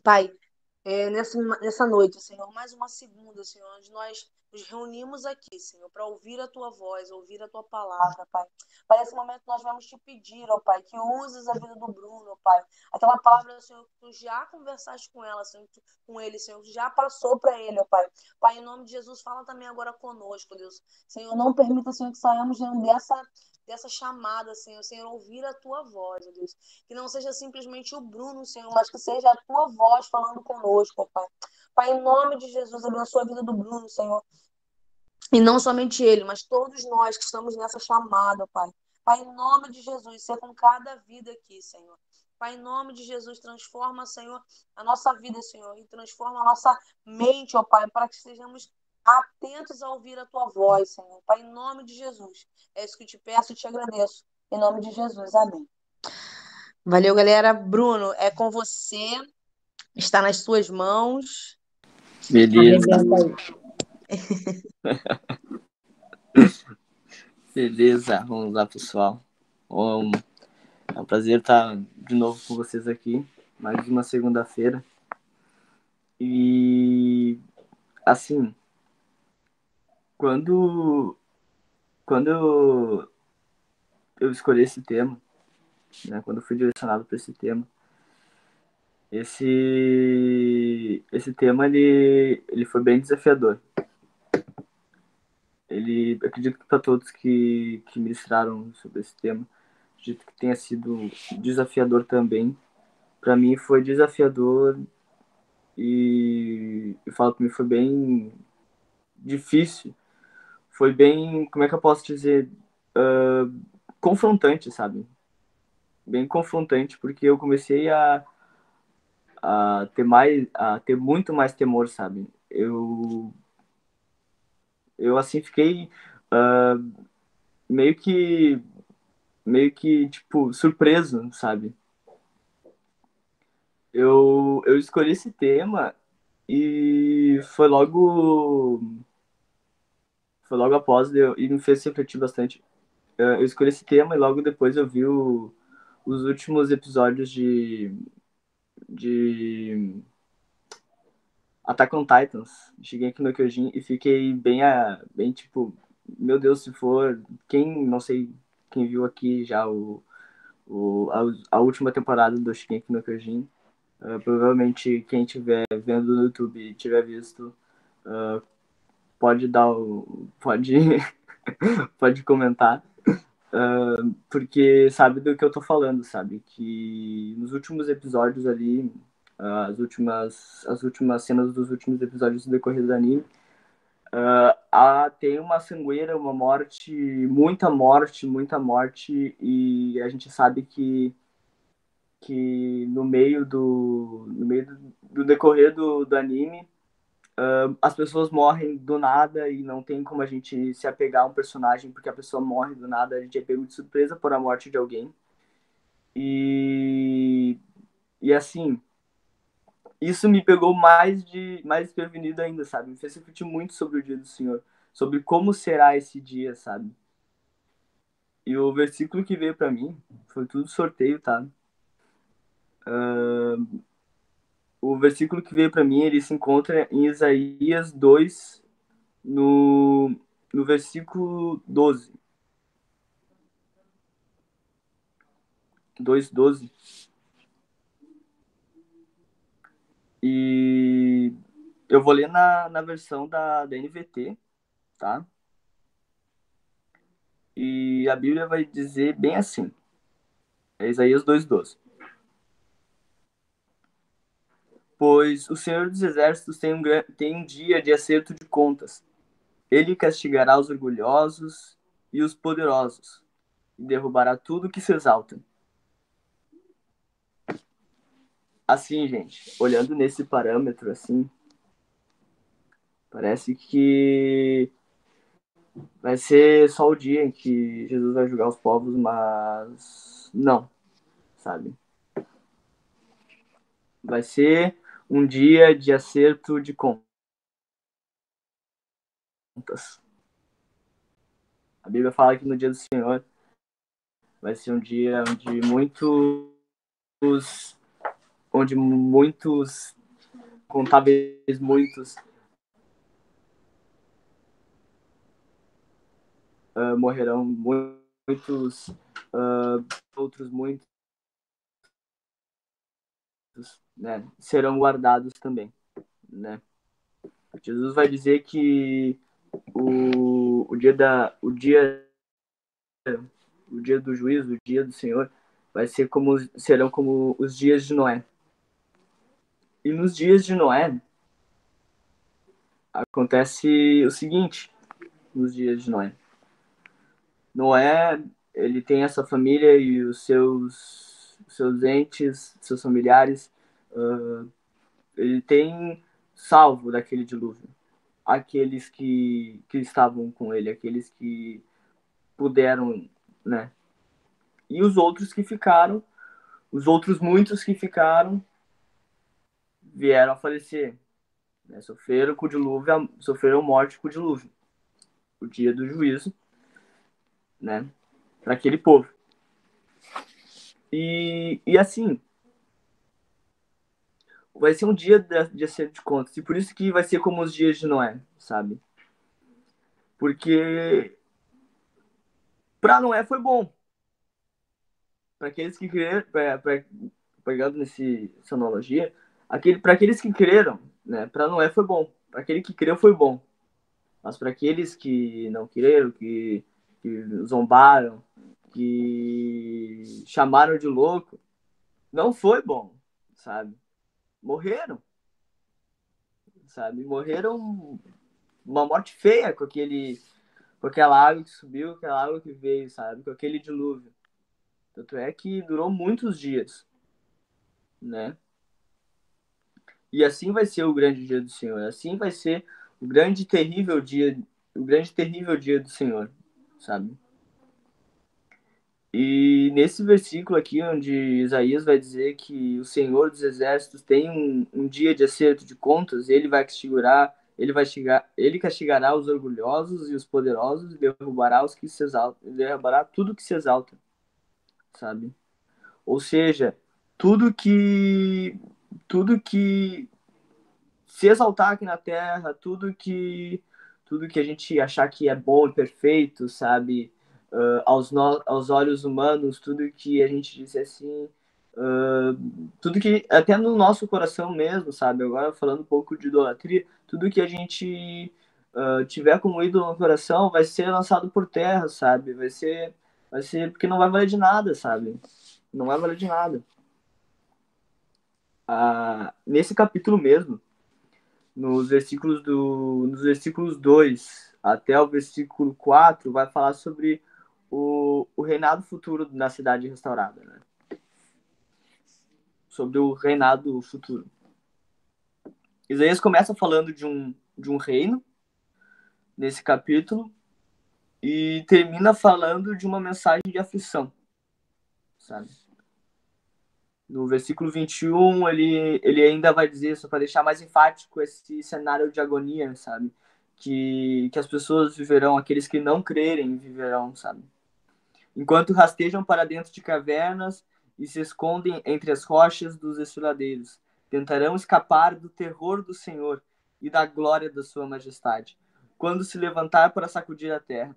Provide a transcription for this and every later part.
Pai, nessa noite, Senhor, mais uma segunda, Senhor, onde nós nos reunimos aqui, Senhor, para ouvir a Tua voz, ouvir a Tua palavra, Pai. Para esse momento nós vamos te pedir, ó Pai, que uses a vida do Bruno, ó Pai. Aquela palavra, Senhor, que Tu já conversaste com ela, Senhor, com ele, Senhor, que já passou para ele, ó Pai. Pai, em nome de Jesus, fala também agora conosco, Deus. Senhor, não permita, Senhor, que saiamos dessa chamada, Senhor, Senhor, ouvir a Tua voz, ó Deus. Que não seja simplesmente o Bruno, Senhor, mas que seja a Tua voz falando conosco, Pai. Pai, em nome de Jesus, abençoa a vida do Bruno, Senhor. E não somente ele, mas todos nós que estamos nessa chamada, Pai. Pai, em nome de Jesus, seja com cada vida aqui, Senhor. Pai, em nome de Jesus, transforma, Senhor, a nossa vida, Senhor, e transforma a nossa mente, ó Pai, para que estejamos atentos a ouvir a Tua voz, Senhor. Pai, em nome de Jesus. É isso que eu te peço e te agradeço. Em nome de Jesus. Amém. Valeu, galera. Bruno, é com você. Está nas suas mãos. Beleza. Beleza, vamos lá, pessoal. É um prazer estar de novo com vocês aqui, mais uma segunda-feira. E, assim, quando eu escolhi esse tema, né, quando eu fui direcionado para esse tema, esse tema, ele foi bem desafiador. Acredito que para todos que ministraram sobre esse tema, acredito que tenha sido desafiador também. Para mim foi desafiador e eu falo que foi bem difícil. Foi bem, como é que eu posso dizer, confrontante, sabe? Bem confrontante, porque eu comecei a ter muito mais temor, sabe? Eu assim fiquei meio que tipo surpreso, sabe? Eu escolhi esse tema e foi logo após e me fez refletir bastante. Eu escolhi esse tema e logo depois eu vi os últimos episódios de Attack on Titans, cheguei aqui no Kyojin e fiquei bem tipo, meu Deus, se for não sei quem viu aqui já a última temporada do Shingeki no Kyojin, provavelmente quem estiver vendo no YouTube e tiver visto, pode pode pode comentar, porque sabe do que eu tô falando, sabe? Que nos últimos episódios ali, as últimas cenas dos últimos episódios do decorrer do anime, tem uma sangueira, uma morte, muita morte, e a gente sabe que no meio do decorrer do anime, as pessoas morrem do nada e não tem como a gente se apegar a um personagem porque a pessoa morre do nada, a gente é pego de surpresa por a morte de alguém. E, e assim, isso me pegou mais desprevenido ainda, sabe? Me fez refletir muito sobre o dia do Senhor, sobre como será esse dia, sabe? E o versículo que veio para mim foi tudo sorteio, tá? O versículo que veio para mim, ele se encontra em Isaías 2, no versículo 12. 2:12. E eu vou ler na versão da NVT, tá? E a Bíblia vai dizer bem assim. É Isaías 2:12. Pois o Senhor dos Exércitos tem um dia de acerto de contas. Ele castigará os orgulhosos e os poderosos, e derrubará tudo que se exalta. Assim, gente, olhando nesse parâmetro, assim, parece que vai ser só o dia em que Jesus vai julgar os povos, mas não, sabe? Vai ser um dia de acerto de contas. A Bíblia fala que no dia do Senhor vai ser um dia onde muitos onde muitos, contáveis muitos, morrerão, muitos, outros muitos, né, serão guardados também, né? Jesus vai dizer que o dia do juízo, o dia do Senhor, serão como os dias de Noé. E nos dias de Noé acontece o seguinte, nos dias de Noé. Noé, ele tem essa família e os seus entes, seus familiares, ele tem salvo daquele dilúvio. Aqueles que estavam com ele, aqueles que puderam, né? E os outros que ficaram, os outros muitos que ficaram, vieram a falecer, né? Sofreram com o dilúvio, sofreram morte com o dilúvio, o dia do juízo, né? Para aquele povo. E assim, vai ser um dia de acerto de contas. E por isso que vai ser como os dias de Noé, sabe? Porque para Noé foi bom. Para aqueles que creram, pegando essa analogia, para aqueles que creram, né? Para Noé foi bom. Para aquele que creu foi bom. Mas para aqueles que não creram, que zombaram, que chamaram de louco, não foi bom, sabe? Morreram, sabe? Morreram uma morte feia com aquela água que subiu, aquela água que veio, sabe? Com aquele dilúvio. Tanto é que durou muitos dias, né? E assim vai ser o grande dia do Senhor. Assim vai ser o grande terrível dia do Senhor, sabe? E nesse versículo aqui, onde Isaías vai dizer que o Senhor dos Exércitos tem um dia de acerto de contas, ele castigará os orgulhosos e os poderosos, e derrubará os que se exaltam, derrubará tudo que se exalta, sabe? Ou seja, tudo que tudo que se exaltar aqui na Terra, tudo que a gente achar que é bom e perfeito, sabe? Aos olhos humanos, tudo que a gente diz assim, tudo que até no nosso coração mesmo, sabe? Agora falando um pouco de idolatria, tudo que a gente tiver como ídolo no coração vai ser lançado por terra, sabe? Vai ser porque não vai valer de nada, sabe? Não vai valer de nada. Nesse capítulo mesmo, nos versículos 2 até o versículo 4, vai falar sobre o reinado futuro na cidade restaurada, né? Sobre o reinado futuro. Isaías começa falando de um reino, nesse capítulo, e termina falando de uma mensagem de aflição, sabe? No versículo 21, ele ainda vai dizer, só para deixar mais enfático esse cenário de agonia, sabe? Que as pessoas viverão, aqueles que não crerem viverão, sabe? Enquanto rastejam para dentro de cavernas e se escondem entre as rochas dos desfiladeiros, tentarão escapar do terror do Senhor e da glória da sua majestade, quando se levantar para sacudir a terra.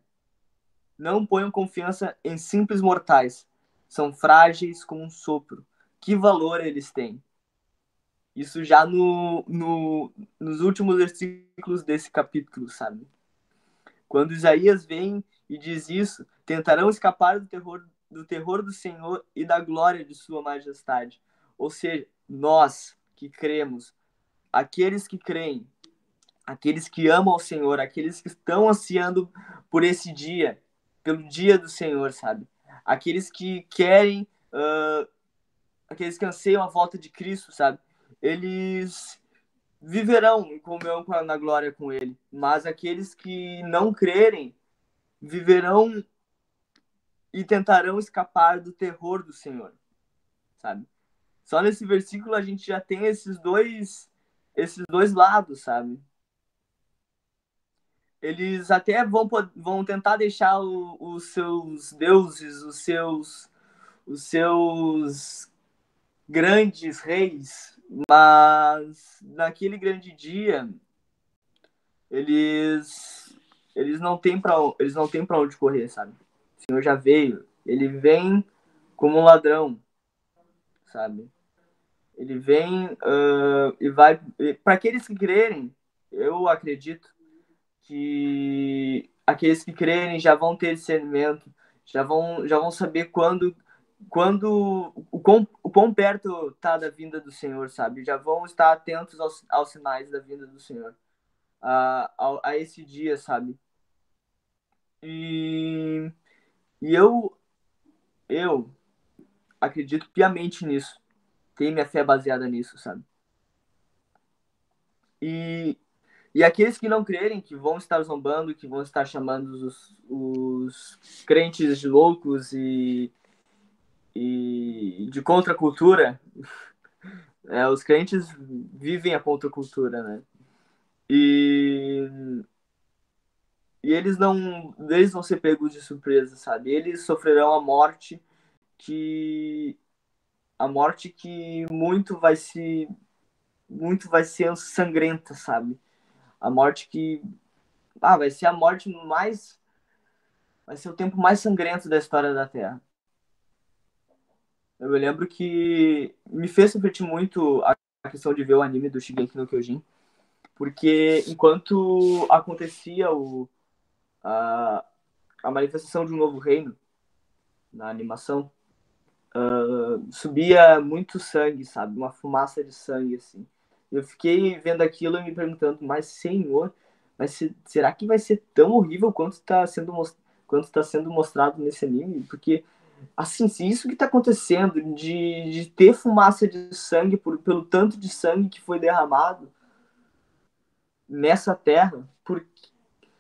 Não ponham confiança em simples mortais, são frágeis como um sopro. Que valor eles têm? Isso já nos últimos versículos desse capítulo, sabe? Quando Isaías vem e diz isso, tentarão escapar do terror do Senhor e da glória de sua majestade. Ou seja, nós que cremos, aqueles que creem, aqueles que amam o Senhor, aqueles que estão ansiando por esse dia, pelo dia do Senhor, sabe? Aqueles que querem, aqueles que anseiam a volta de Cristo, sabe? Eles viverão em comunhão na glória com Ele. Mas aqueles que não crerem viverão e tentarão escapar do terror do Senhor, sabe? Só nesse versículo a gente já tem esses dois lados, sabe? Eles até vão tentar deixar os seus deuses, os seus grandes reis, mas naquele grande dia eles não têm para onde correr, sabe? O Senhor já veio, ele vem como um ladrão, sabe? Ele vem e vai. Para aqueles que crerem, eu acredito que aqueles que crerem já vão ter discernimento, já vão saber quando o quão perto está da vinda do Senhor, sabe? Já vão estar atentos aos sinais da vinda do Senhor, a esse dia, sabe? E, e eu acredito piamente nisso. Tenho minha fé baseada nisso, sabe? E, e aqueles que não crerem, que vão estar zombando, que vão estar chamando os crentes de loucos e de contracultura, os crentes vivem a contracultura, né? E, e eles vão ser pegos de surpresa, sabe? Eles sofrerão que a morte que muito vai ser sangrenta, sabe? A morte que vai ser a morte mais vai ser o tempo mais sangrento da história da Terra. Eu me lembro que me fez refletir muito a questão de ver o anime do Shingeki no Kyojin, porque enquanto acontecia a, a manifestação de um novo reino na animação, subia muito sangue, sabe? Uma fumaça de sangue, assim. Eu fiquei vendo aquilo e me perguntando, mas Senhor, será que vai ser tão horrível quanto está sendo mostrado nesse anime? Porque, assim, se isso que está acontecendo, de ter fumaça de sangue pelo tanto de sangue que foi derramado nessa terra,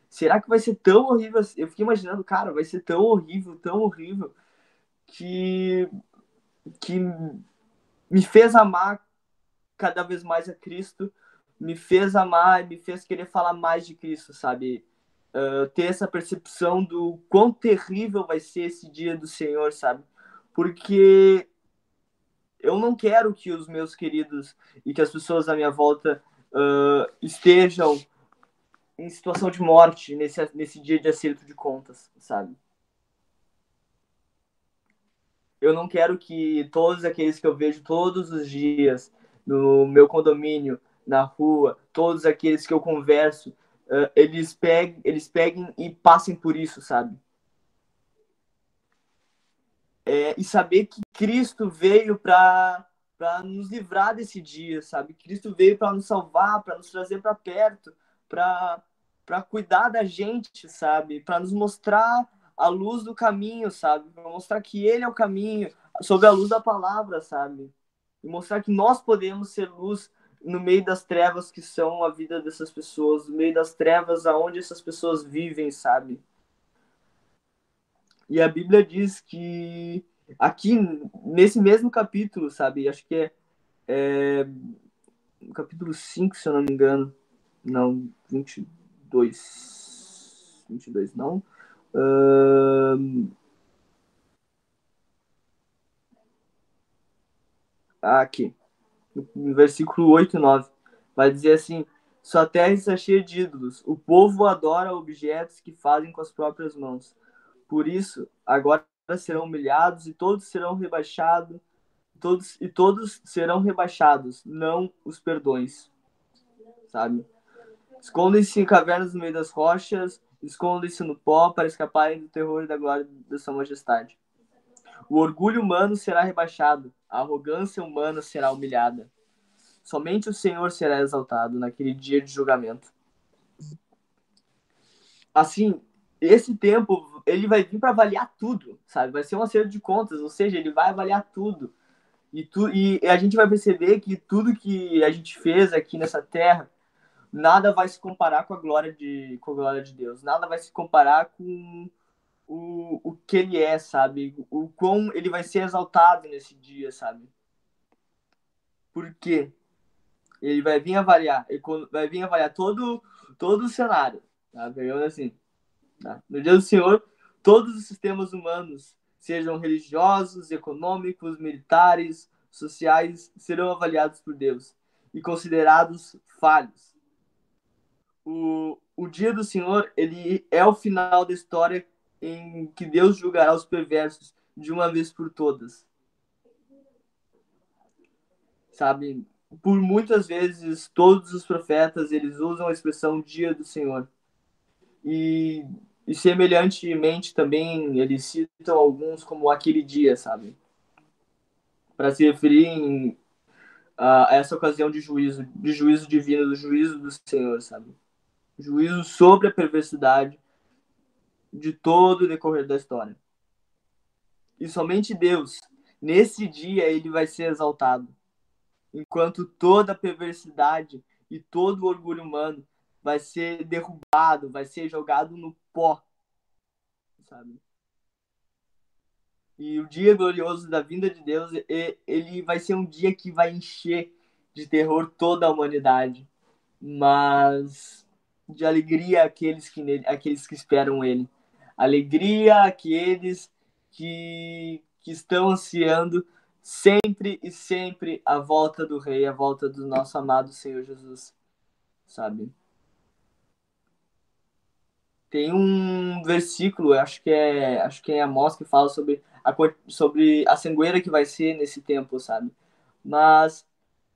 será que vai ser tão horrível? Eu fiquei imaginando, cara, vai ser tão horrível, que me fez amar cada vez mais a Cristo, me fez amar, me fez querer falar mais de Cristo, sabe? Ter essa percepção do quão terrível vai ser esse dia do Senhor, sabe? Porque eu não quero que os meus queridos e que as pessoas à minha volta estejam em situação de morte nesse dia de acerto de contas, sabe? Eu não quero que todos aqueles que eu vejo todos os dias no meu condomínio, na rua, todos aqueles que eu converso, eles peguem e passem por isso, sabe? E saber que Cristo veio para nos livrar desse dia, sabe? Cristo veio para nos salvar, para nos trazer para perto, para cuidar da gente, sabe? Para nos mostrar a luz do caminho, sabe? Para mostrar que Ele é o caminho, sob a luz da palavra, sabe? E mostrar que nós podemos ser luz no meio das trevas que são a vida dessas pessoas, no meio das trevas aonde essas pessoas vivem, sabe? E a Bíblia diz que aqui nesse mesmo capítulo, sabe? Acho que é no capítulo 5 se eu não me engano. Não, 22 não. Aqui, no versículo 8 e 9. Vai dizer assim: sua terra está cheia de ídolos. O povo adora objetos que fazem com as próprias mãos. Por isso, agora serão humilhados e todos serão rebaixados. Todos serão rebaixados, não os perdões, sabe? Escondem-se em cavernas no meio das rochas, escondem-se no pó para escaparem do terror e da glória da sua majestade. O orgulho humano será rebaixado, a arrogância humana será humilhada. Somente o Senhor será exaltado naquele dia de julgamento. Assim, esse tempo, ele vai vir para avaliar tudo, sabe? Vai ser um acerto de contas, ou seja, ele vai avaliar tudo. E a gente vai perceber que tudo que a gente fez aqui nessa terra, nada vai se comparar com a glória de Deus. Nada vai se comparar com o que ele é, sabe? O quão ele vai ser exaltado nesse dia, sabe? Por quê? Ele vai vir avaliar todo o cenário, tá? Pegando assim, tá? No dia do Senhor, todos os sistemas humanos, sejam religiosos, econômicos, militares, sociais serão avaliados por Deus e considerados falhos. O dia do Senhor, ele é o final da história em que Deus julgará os perversos de uma vez por todas. Sabe? Por muitas vezes, todos os profetas, eles usam a expressão dia do Senhor. E semelhantemente também, eles citam alguns como aquele dia, sabe? Para se referir a essa ocasião de juízo divino, do juízo do Senhor, sabe? Juízo sobre a perversidade de todo o decorrer da história. E somente Deus, nesse dia, ele vai ser exaltado. Enquanto toda a perversidade e todo o orgulho humano vai ser derrubado, vai ser jogado no pó, sabe? E o dia glorioso da vinda de Deus, ele vai ser um dia que vai encher de terror toda a humanidade, mas de alegria aqueles que esperam ele. Alegria àqueles que estão ansiando sempre e sempre a volta do Rei, a volta do nosso amado Senhor Jesus, sabe? Tem um versículo, acho que é Amós, que fala sobre a sangueira que vai ser nesse tempo, sabe? Mas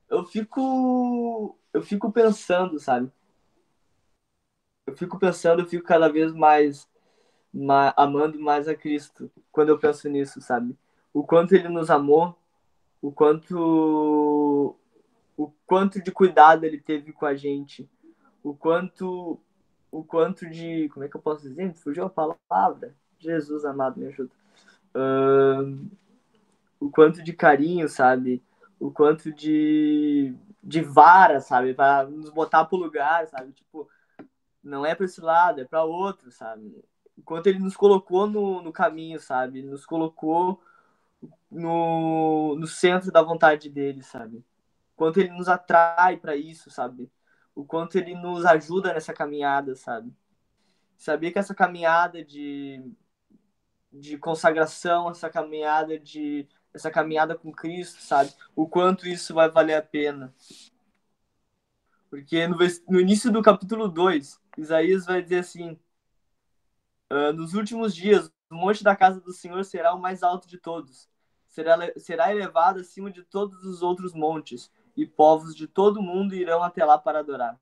eu fico pensando, sabe? Eu fico cada vez mais amando mais a Cristo quando eu penso nisso, sabe? O quanto ele nos amou, o quanto de cuidado ele teve com a gente, o quanto de, como é que eu posso dizer? Fugiu a palavra. Jesus amado, me ajuda. O quanto de carinho, sabe? O quanto de vara, sabe? Para nos botar pro lugar, sabe? Tipo, não é para esse lado, é para outro, sabe? O quanto ele nos colocou no caminho, sabe? Nos colocou no centro da vontade dele, sabe? O quanto ele nos atrai para isso, sabe? O quanto ele nos ajuda nessa caminhada, sabe? Saber que essa caminhada de consagração, essa caminhada com Cristo, sabe? O quanto isso vai valer a pena. Porque no início do capítulo 2, Isaías vai dizer assim: nos últimos dias, o monte da casa do Senhor será o mais alto de todos. Será elevado acima de todos os outros montes, e povos de todo o mundo irão até lá para adorar.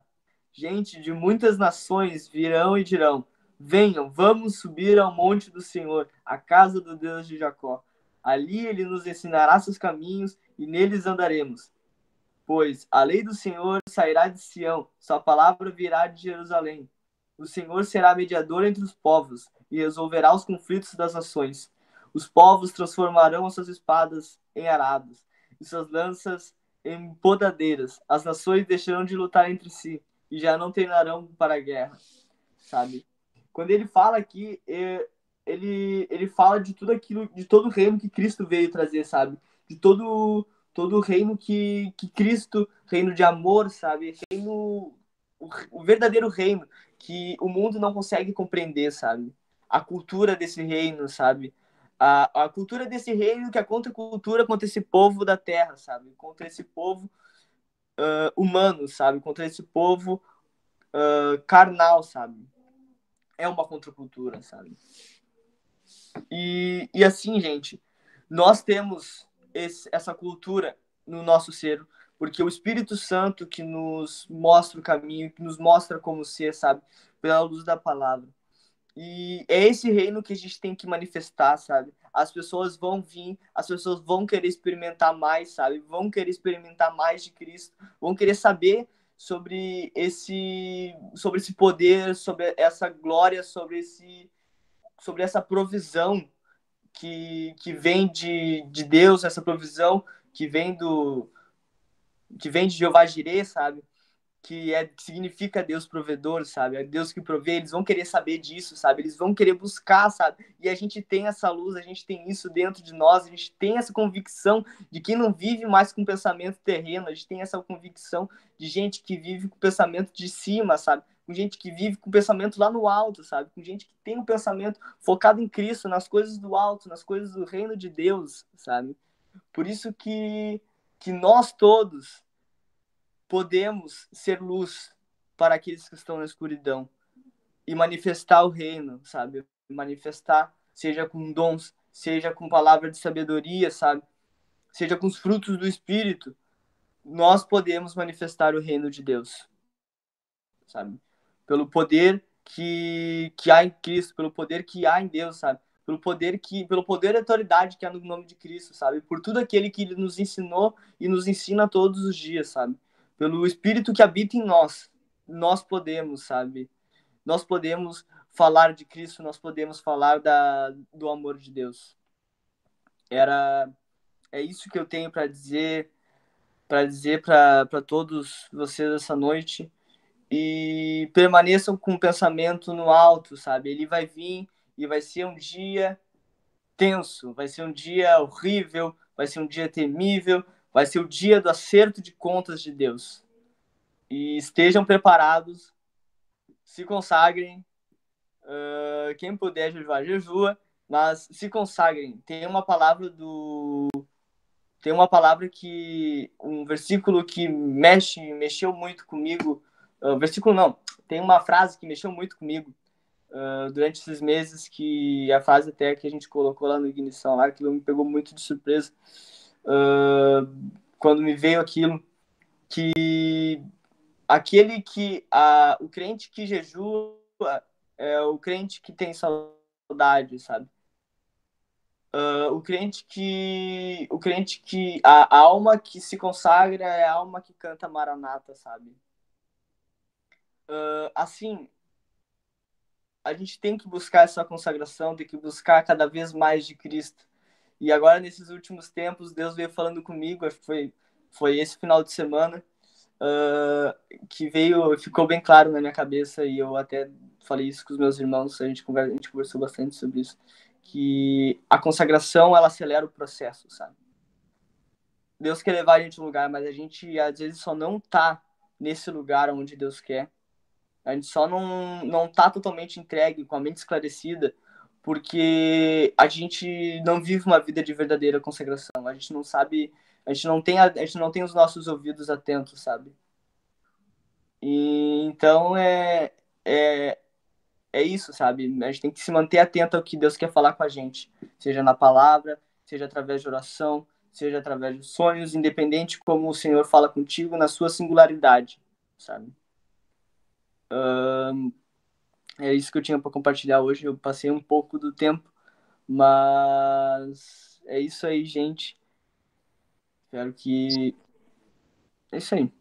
Gente de muitas nações virão e dirão: venham, vamos subir ao monte do Senhor, a casa do Deus de Jacó. Ali ele nos ensinará seus caminhos e neles andaremos. Pois a lei do Senhor sairá de Sião, sua palavra virá de Jerusalém. O Senhor será mediador entre os povos e resolverá os conflitos das nações. Os povos transformarão as suas espadas em arados e suas lanças em podadeiras. As nações deixarão de lutar entre si e já não treinarão para a guerra, sabe? Quando ele fala aqui, ele fala de tudo aquilo, de todo o reino que Cristo veio trazer, sabe? De todo o reino que Cristo, reino de amor, sabe? O verdadeiro reino que o mundo não consegue compreender, sabe? A cultura desse reino, sabe? A cultura desse reino que é contra a cultura, contra esse povo da terra, sabe? Contra esse povo humano, sabe? Contra esse povo carnal, sabe? É uma contracultura, sabe? E assim, gente, nós temos essa cultura no nosso ser, porque o Espírito Santo que nos mostra o caminho, que nos mostra como ser, sabe? Pela luz da palavra. E é esse reino que a gente tem que manifestar, sabe? As pessoas vão vir, as pessoas vão querer experimentar mais, sabe? Vão querer experimentar mais de Cristo, vão querer saber sobre esse poder, sobre essa glória, sobre essa provisão que vem de Deus, essa provisão que vem de Jeová Jireh, sabe? Que significa Deus provedor, sabe? É Deus que provê, eles vão querer saber disso, sabe? Eles vão querer buscar, sabe? E a gente tem essa luz, a gente tem isso dentro de nós, a gente tem essa convicção de quem não vive mais com pensamento terreno, a gente tem essa convicção de gente que vive com pensamento de cima, sabe? Com gente que vive com pensamento lá no alto, sabe? Com gente que tem um pensamento focado em Cristo, nas coisas do alto, nas coisas do reino de Deus, sabe? Por isso que nós todos podemos ser luz para aqueles que estão na escuridão e manifestar o reino, sabe? Manifestar, seja com dons, seja com palavra de sabedoria, sabe? Seja com os frutos do Espírito, nós podemos manifestar o reino de Deus, sabe? Pelo poder que há em Cristo, pelo poder que há em Deus, sabe? Pelo poder e autoridade que há no nome de Cristo, sabe? Por tudo aquele que ele nos ensinou e nos ensina todos os dias, sabe? Pelo Espírito que habita em nós, nós podemos, sabe? Nós podemos falar de Cristo, nós podemos falar do amor de Deus. É isso que eu tenho para todos vocês essa noite. E permaneçam com o pensamento no alto, sabe? Ele vai vir e vai ser um dia tenso, vai ser um dia horrível, vai ser um dia temível, vai ser o dia do acerto de contas de Deus. E estejam preparados, se consagrem, quem puder jejuar, jejua, mas se consagrem. Tem uma palavra um versículo que mexeu muito comigo, versículo não, tem uma frase que mexeu muito comigo durante esses meses, que a frase até que a gente colocou lá no Ignição, lá, aquilo me pegou muito de surpresa, quando me veio aquilo, que o crente que jejua é o crente que tem saudade, sabe? O crente que a alma que se consagra é a alma que canta Maranata, sabe? Assim, a gente tem que buscar essa consagração, tem que buscar cada vez mais de Cristo. E agora, nesses últimos tempos, Deus veio falando comigo, acho que foi esse final de semana, que ficou bem claro na minha cabeça, e eu até falei isso com os meus irmãos, a gente conversou bastante sobre isso, que a consagração, ela acelera o processo, sabe? Deus quer levar a gente a um lugar, mas a gente, às vezes, só não tá nesse lugar onde Deus quer. A gente só não tá totalmente entregue, com a mente esclarecida, porque a gente não vive uma vida de verdadeira consagração. A gente não sabe, a gente não tem os nossos ouvidos atentos, sabe? E então é, é isso, sabe? A gente tem que se manter atento ao que Deus quer falar com a gente, seja na palavra, seja através de oração, seja através de sonhos, independente como o Senhor fala contigo na sua singularidade, sabe? É isso que eu tinha para compartilhar hoje. Eu passei um pouco do tempo, mas é isso aí, gente. Espero que. É isso aí.